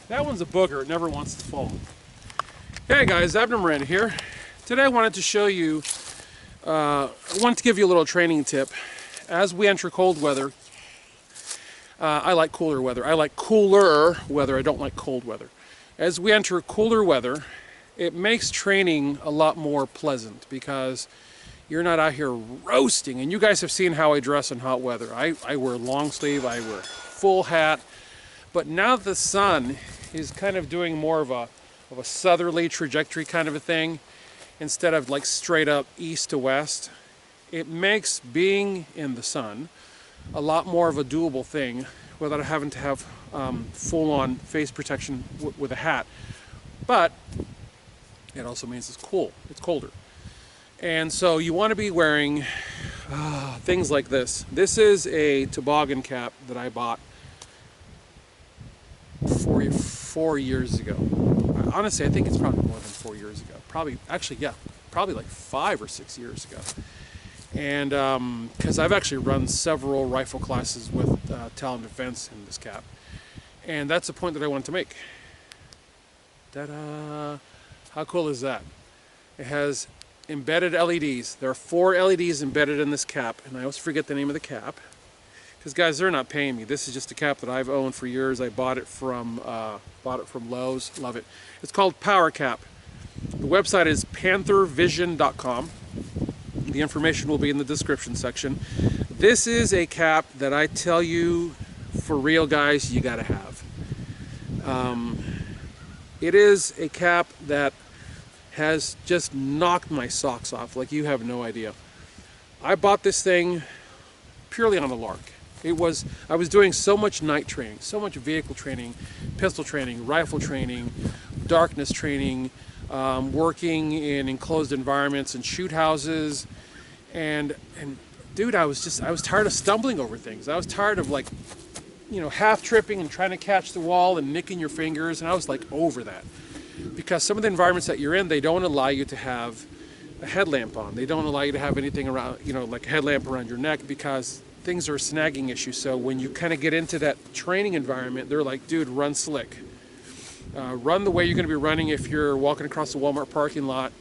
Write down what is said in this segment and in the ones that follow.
That one's a booger, it never wants to fall. Hey guys, Abner Miranda here. Today I wanted to show you, I wanted to give you a little training tip. As we enter cold weather, I like cooler weather. I like cooler weather, I don't like cold weather. As we enter cooler weather, it makes training a lot more pleasant because you're not out here roasting. And you guys have seen how I dress in hot weather. I wear long sleeve, I wear full hat. But now the sun is kind of doing more of a southerly trajectory kind of a thing, instead of like straight up east to west. It makes being in the sun a lot more of a doable thing without having to have full-on face protection with a hat. But it also means it's cool, it's colder. And so you want to be wearing things like this. This is a toboggan cap that I bought 4 years ago. Honestly, I think it's probably more than 4 years ago. Probably like 5 or 6 years ago. And because I've actually run several rifle classes with Talon Defense in this cap. And that's the point that I wanted to make. Ta-da! How cool is that? It has embedded LEDs. There are 4 LEDs embedded in this cap, and I always forget the name of the cap. Because guys, they're not paying me. This is just a cap that I've owned for years. I bought it from Lowe's. Love it. It's called Powercap. The website is panthervision.com. The information will be in the description section. This is a cap that I tell you, for real guys, you gotta have. It is a cap that has just knocked my socks off like you have no idea. I bought this thing purely on a lark. I was doing so much night training, so much vehicle training, pistol training, rifle training, darkness training, working in enclosed environments and shoot houses, and dude, I was tired of stumbling over things. I was tired of, like, you know, half tripping and trying to catch the wall and nicking your fingers, and I was like over that. Because some of the environments that you're in, they don't allow you to have a headlamp on. They don't allow you to have anything around, you know, like a headlamp around your neck, because things are a snagging issue. So when you kind of get into that training environment, they're like, dude, run slick. Run the way you're going to be running if you're walking across the Walmart parking lot.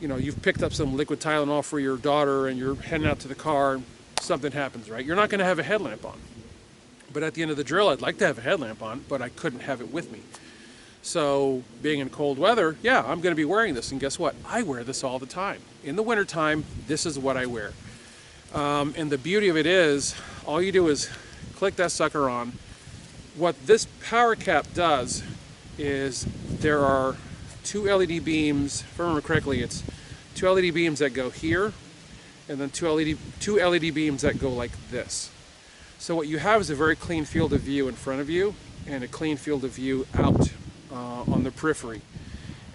You know, you've picked up some liquid Tylenol for your daughter and you're heading out to the car, something happens, right? You're not going to have a headlamp on. But at the end of the drill, I'd like to have a headlamp on, but I couldn't have it with me. So being in cold weather, yeah, I'm going to be wearing this. And guess what? I wear this all the time. In the wintertime, this is what I wear. And the beauty of it is, all you do is click that sucker on. What this power cap does is there are 2 LED beams, if I remember correctly, it's 2 LED beams that go here, and then two LED beams that go like this. So what you have is a very clean field of view in front of you, and a clean field of view out on the periphery.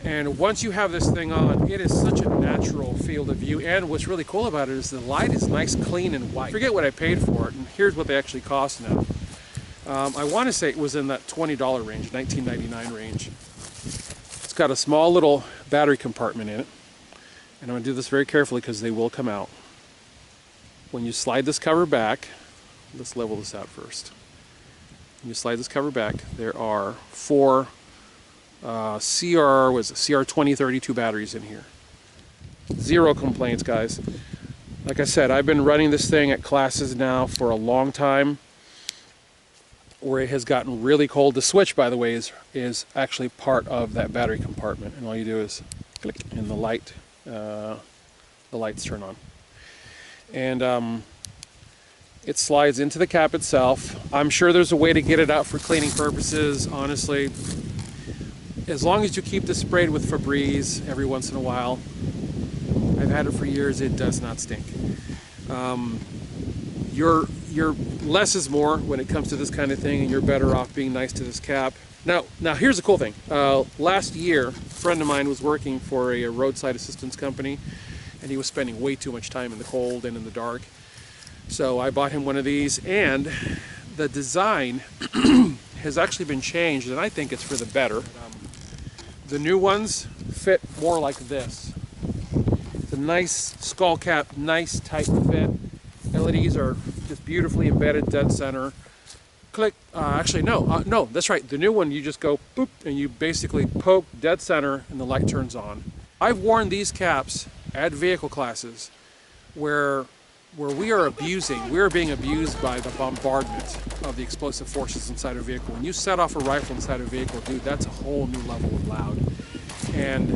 And once you have this thing on, it is such a natural field of view. And what's really cool about it is the light is nice, clean, and white. I forget what I paid for it, and here's what they actually cost now. I want to say it was in that $20 range, $19.99 range. It's got a small little battery compartment in it. And I'm going to do this very carefully because they will come out. When you slide this cover back, let's level this out first. When you slide this cover back, there are 4 CR2032 batteries in here. 0 complaints, guys. Like I said, I've been running this thing at classes now for a long time, where it has gotten really cold. The switch, by the way, is actually part of that battery compartment, and all you do is click and the lights turn on. And it slides into the cap itself. I'm sure there's a way to get it out for cleaning purposes, honestly. As long as you keep this sprayed with Febreze every once in a while. I've had it for years, it does not stink. You're less is more when it comes to this kind of thing, and you're better off being nice to this cap. Now here's the cool thing. Last year, a friend of mine was working for a roadside assistance company, and he was spending way too much time in the cold and in the dark. So I bought him one of these, and the design has actually been changed, and I think it's for the better. The new ones fit more like this. It's a nice skull cap, nice tight fit. LEDs are just beautifully embedded dead center. click. Actually, no, no, that's right. The new one, you just go boop, and you basically poke dead center, and the light turns on. I've worn these caps at vehicle classes where we are being abused by the bombardment of the explosive forces inside a vehicle. When you set off a rifle inside a vehicle, dude, that's a whole new level of loud. And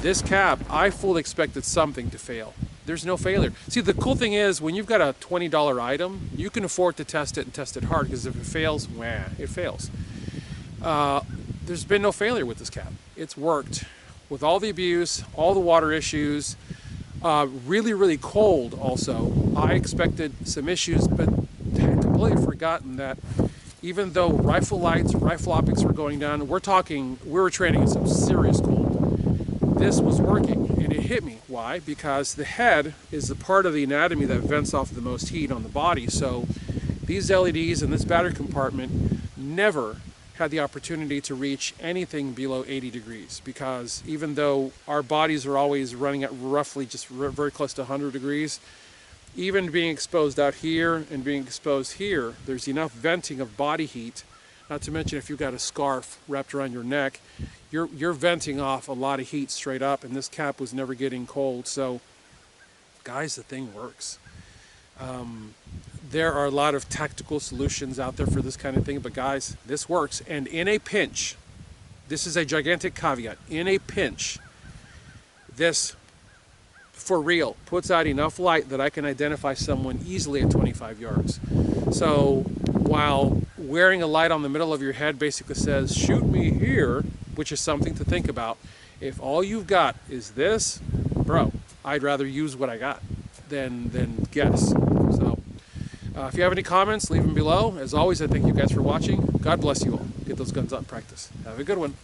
this cap, I fully expected something to fail. There's no failure. See, the cool thing is, when you've got a $20 item, you can afford to test it and test it hard, because if it fails, wah, it fails. There's been no failure with this cap. It's worked. With all the abuse, all the water issues, really, really cold also. I expected some issues, but had completely forgotten that even though rifle lights, rifle optics were going down, we were training in some serious cold. This was working, and it hit me. Why? Because the head is the part of the anatomy that vents off the most heat on the body. So these LEDs and this battery compartment never had the opportunity to reach anything below 80 degrees, because even though our bodies are always running at roughly just very close to 100 degrees, even being exposed out here and being exposed here, there's enough venting of body heat. Not to mention, if you've got a scarf wrapped around your neck, you're venting off a lot of heat straight up, and this cap was never getting cold. So guys, the thing works. There are a lot of tactical solutions out there for this kind of thing, but guys, this works. And in a pinch, this is a gigantic caveat, in a pinch, this for real puts out enough light that I can identify someone easily at 25 yards. So while wearing a light on the middle of your head basically says, shoot me here, which is something to think about, if all you've got is this, bro, I'd rather use what I got than guess. So if you have any comments, leave them below. As always, I thank you guys for watching. God bless you all. Get those guns out in practice. Have a good one.